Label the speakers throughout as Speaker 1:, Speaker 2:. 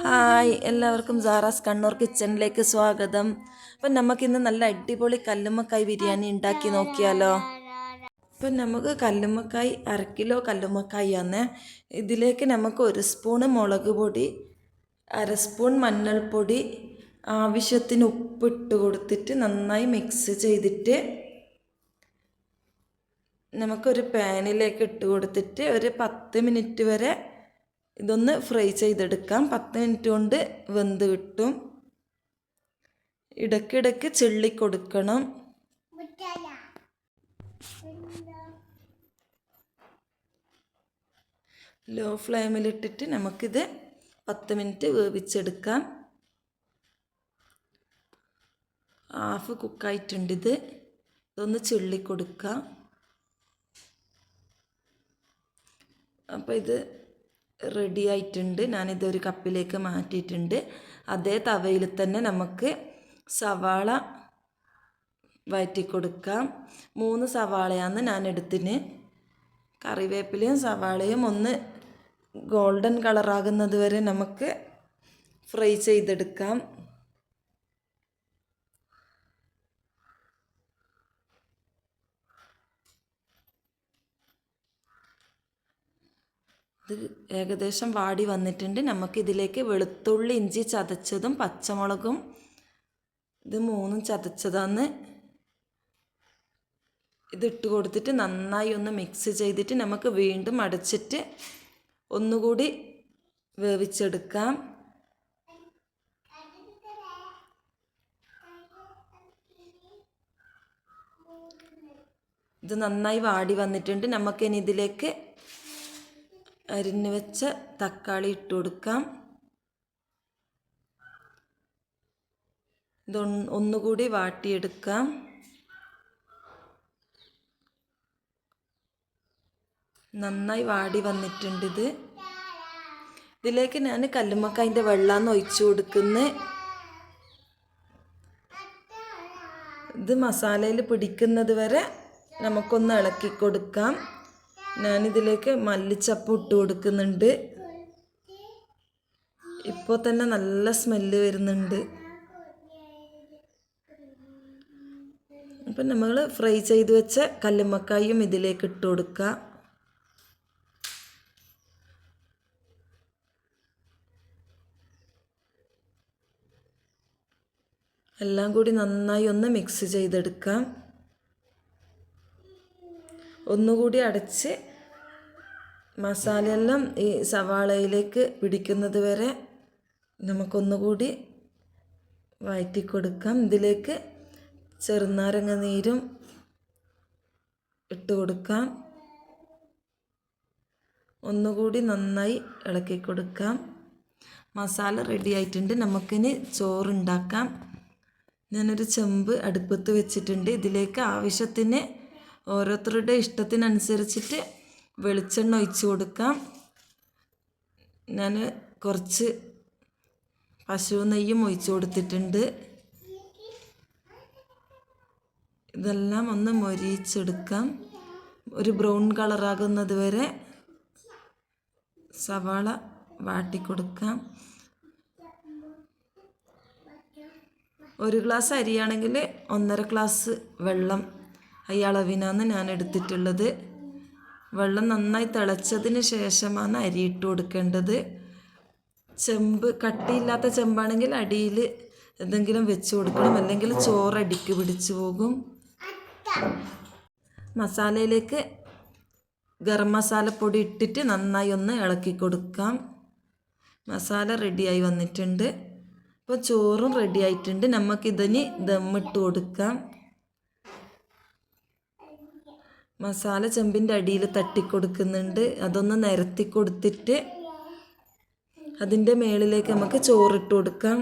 Speaker 1: Hi, എല്ലാവർക്കും Sara's Kannur കിച്ചണിലേക്ക് സ്വാഗതം. അപ്പം നമുക്കിന്ന് നല്ല അടിപൊളി കല്ലുമ്മക്കായ് ബിരിയാണി ഉണ്ടാക്കി നോക്കിയാലോ. അപ്പം നമുക്ക് കല്ലുമ്മക്കായ് 1/2 കിലോ കല്ലുമ്മക്കായ് ആണ്. ഇതിലേക്ക് നമുക്ക് 1 സ്പൂണ് മുളക് പൊടി, 1/2 സ്പൂൺ മഞ്ഞൾപ്പൊടി, ആവശ്യത്തിന് ഉപ്പിട്ട് കൊടുത്തിട്ട് നന്നായി മിക്സ് ചെയ്തിട്ട് നമുക്കൊരു പാനിലേക്ക് ഇട്ട് കൊടുത്തിട്ട് ഒരു 10 മിനിറ്റ് വരെ ഇതൊന്ന് ഫ്രൈ ചെയ്തെടുക്കാം. 10 മിനിറ്റ് കൊണ്ട് വെന്ത് കിട്ടും. ഇടയ്ക്കിടയ്ക്ക് ചെള്ളി കൊടുക്കണം. ലോ ഫ്ലെയിമിലിട്ടിട്ട് നമുക്കിത് 10 മിനിറ്റ് വേവിച്ചെടുക്കാം. ഹാഫ് കുക്കായിട്ടുണ്ട്. ഇതൊന്ന് ചെള്ളി കൊടുക്കാം. അപ്പോൾ ഇത് റെഡി ആയിട്ടുണ്ട്. ഞാനിതൊരു കപ്പിലേക്ക് മാറ്റിയിട്ടുണ്ട്. അതേ തവയിൽ തന്നെ നമുക്ക് സവാള വഴറ്റി കൊടുക്കാം. 3 സവാളയാണ് ഞാൻ എടുത്തിന്. കറിവേപ്പിലയും സവാളയും ഒന്ന് ഗോൾഡൻ കളറാകുന്നത് വരെ നമുക്ക് ഫ്രൈ ചെയ്തെടുക്കാം. ഇത് ഏകദേശം വാടി വന്നിട്ടുണ്ട്. നമുക്കിതിലേക്ക് വെളുത്തുള്ളി, ഇഞ്ചി ചതച്ചതും പച്ചമുളകും ഇത് 3 ചതച്ചതാണ് ഇതിട്ട് കൊടുത്തിട്ട് നന്നായി ഒന്ന് മിക്സ് ചെയ്തിട്ട് നമുക്ക് വീണ്ടും അടച്ചിട്ട് ഒന്നുകൂടി വേവിച്ചെടുക്കാം. ഇത് നന്നായി വാടി വന്നിട്ടുണ്ട്. നമുക്കിനി ഇതിലേക്ക് അരിഞ്ഞു വെച്ച തക്കാളി ഇട്ട് കൊടുക്കാം. ഒന്നുകൂടി വാട്ടിയെടുക്കാം. നന്നായി വാടി വന്നിട്ടുണ്ട്. ഇതിലേക്ക് ഞാൻ കല്ലുമ്മക്കായൻ്റെ വെള്ളമാണ് ഒഴിച്ചു കൊടുക്കുന്നത്. ഇത് മസാലയിൽ പിടിക്കുന്നത് വരെ നമുക്കൊന്ന് ഇളക്കി കൊടുക്കാം. ഞാനിതിലേക്ക് മല്ലിച്ചപ്പ് ഇട്ട് കൊടുക്കുന്നുണ്ട്. ഇപ്പോൾ തന്നെ നല്ല സ്മെല്ല് വരുന്നുണ്ട്. അപ്പം നമ്മൾ ഫ്രൈ ചെയ്ത് വെച്ച കല്ലുമ്മക്കായും ഇതിലേക്ക് ഇട്ട് കൊടുക്കുക. എല്ലാം കൂടി നന്നായി ഒന്ന് മിക്സ് ചെയ്തെടുക്കാം. ഒന്നുകൂടി അടച്ച് മസാലയെല്ലാം ഈ സവാളയിലേക്ക് പിടിക്കുന്നത് വരെ നമുക്കൊന്നുകൂടി വഴറ്റി കൊടുക്കാം. ഇതിലേക്ക് ചെറുനാരങ്ങ നീരും ഇട്ട് കൊടുക്കാം. ഒന്നുകൂടി നന്നായി ഇളക്കി കൊടുക്കാം. മസാല റെഡി ആയിട്ടുണ്ട്. നമുക്കിനി ചോറുണ്ടാക്കാം. ഞാനൊരു ചെമ്പ് അടുപ്പത്ത് വെച്ചിട്ടുണ്ട്. ഇതിലേക്ക് ആവശ്യത്തിന് ഓരോരുത്തരുടെ ഇഷ്ടത്തിനനുസരിച്ചിട്ട് വെളിച്ചെണ്ണ ഒഴിച്ച് കൊടുക്കാം. ഞാൻ കുറച്ച് പശു നെയ്യും ഒഴിച്ച് കൊടുത്തിട്ടുണ്ട്. ഇതെല്ലാം ഒന്ന് മൊരിയിച്ചെടുക്കാം. ഒരു ബ്രൗൺ കളറാകുന്നത് വരെ സവാള വാട്ടിക്കൊടുക്കാം. 1 ഗ്ലാസ് അരിയാണെങ്കിൽ 1.5 ഗ്ലാസ് വെള്ളം ഈ അളവിനാണ് ഞാൻ എടുത്തിട്ടുള്ളത്. വെള്ളം നന്നായി തിളച്ചതിന് ശേഷമാണ് അരി ഇട്ട് കൊടുക്കേണ്ടത്. ചെമ്പ് കട്ടിയില്ലാത്ത ചെമ്പാണെങ്കിൽ അടിയിൽ എന്തെങ്കിലും വെച്ച് കൊടുക്കണം, അല്ലെങ്കിൽ ചോറ് അടിക്ക് പിടിച്ചു പോകും. മസാലയിലേക്ക് ഗരം മസാലപ്പൊടി ഇട്ടിട്ട് നന്നായി ഒന്ന് ഇളക്കി കൊടുക്കാം. മസാല റെഡിയായി വന്നിട്ടുണ്ട്. ഇപ്പോൾ ചോറും റെഡി ആയിട്ടുണ്ട്. നമുക്കിതിന് ദമ്മിട്ട് കൊടുക്കാം. മസാല ചെമ്പിൻ്റെ അടിയിൽ തട്ടിക്കൊടുക്കുന്നുണ്ട്. അതൊന്ന് നിരത്തി കൊടുത്തിട്ട് അതിൻ്റെ മുകളിലേക്ക് നമുക്ക് ചോറിട്ട് കൊടുക്കാം.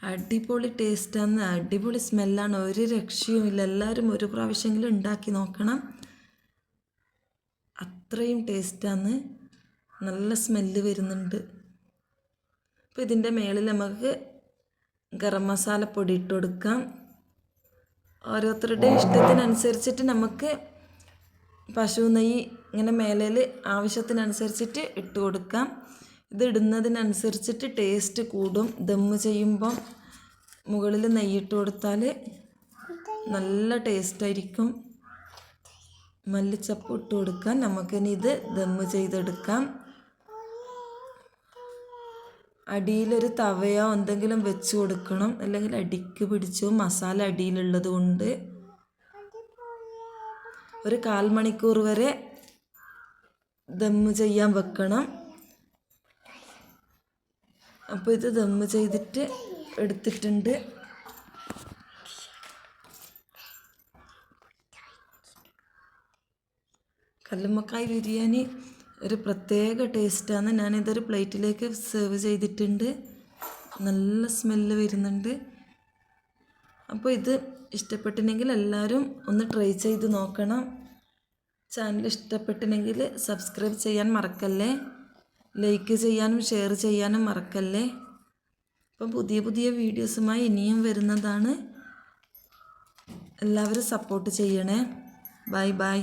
Speaker 1: അടിപൊളി ടേസ്റ്റാണ്, അടിപൊളി സ്മെല്ലാണ്, ഒരു രക്ഷയുമില്ല. എല്ലാവരും ഒരു പ്രാവശ്യമെങ്കിലും ഉണ്ടാക്കി നോക്കണം. അത്രയും ടേസ്റ്റാണ്. നല്ല സ്മെല്ല് വരുന്നുണ്ട്. അപ്പോൾ ഇതിൻ്റെ മുകളിൽ നമുക്ക് ഗരം മസാലപ്പൊടി ഇട്ട് കൊടുക്കാം. ഓരോരുത്തരുടെ ഇഷ്ടത്തിനനുസരിച്ചിട്ട് നമുക്ക് പശു നെയ്യ് ഇങ്ങനെ മേലേൽ ആവശ്യത്തിനനുസരിച്ചിട്ട് ഇട്ട് കൊടുക്കാം. ഇത് ഇടുന്നതിനനുസരിച്ചിട്ട് ടേസ്റ്റ് കൂടും. ദമ്മ് ചെയ്യുമ്പം മുകളിൽ നെയ്യിട്ട് കൊടുത്താൽ നല്ല ടേസ്റ്റായിരിക്കും. മല്ലിച്ചപ്പ് ഇട്ട് കൊടുക്കാം. നമുക്കിനി ഇത് ദമ്മ് ചെയ്തെടുക്കാം. അടിയിലൊരു തവയോ എന്തെങ്കിലും വെച്ച് കൊടുക്കണം, അല്ലെങ്കിൽ അടിക്ക് പിടിച്ചു. മസാല അടിയിലുള്ളത് കൊണ്ട് ഒരു 1/4 മണിക്കൂർ വരെ ദമ്മ് ചെയ്യാൻ വെക്കണം. അപ്പോൾ ഇത് ദമ്മ് ചെയ്തിട്ട് എടുത്തിട്ടുണ്ട്. കല്ലുമ്മക്കായ് ബിരിയാണി ഒരു പ്രത്യേക ടേസ്റ്റാണ്. ഞാനിതൊരു പ്ലേറ്റിലേക്ക് സെർവ് ചെയ്തിട്ടുണ്ട്. നല്ല സ്മെല്ല് വരുന്നുണ്ട്. അപ്പോൾ ഇത് ഇഷ്ടപ്പെട്ടിട്ടുണ്ടെങ്കിൽ എല്ലാവരും ഒന്ന് ട്രൈ ചെയ്ത് നോക്കണം. ചാനൽ ഇഷ്ടപ്പെട്ടിട്ടുണ്ടെങ്കിൽ സബ്സ്ക്രൈബ് ചെയ്യാൻ മറക്കല്ലേ. ലൈക്ക് ചെയ്യാനും ഷെയർ ചെയ്യാനും മറക്കല്ലേ. അപ്പം പുതിയ പുതിയ വീഡിയോസുമായി ഇനിയും വരുന്നതാണ്. എല്ലാവരും സപ്പോർട്ട് ചെയ്യണേ. Bye bye.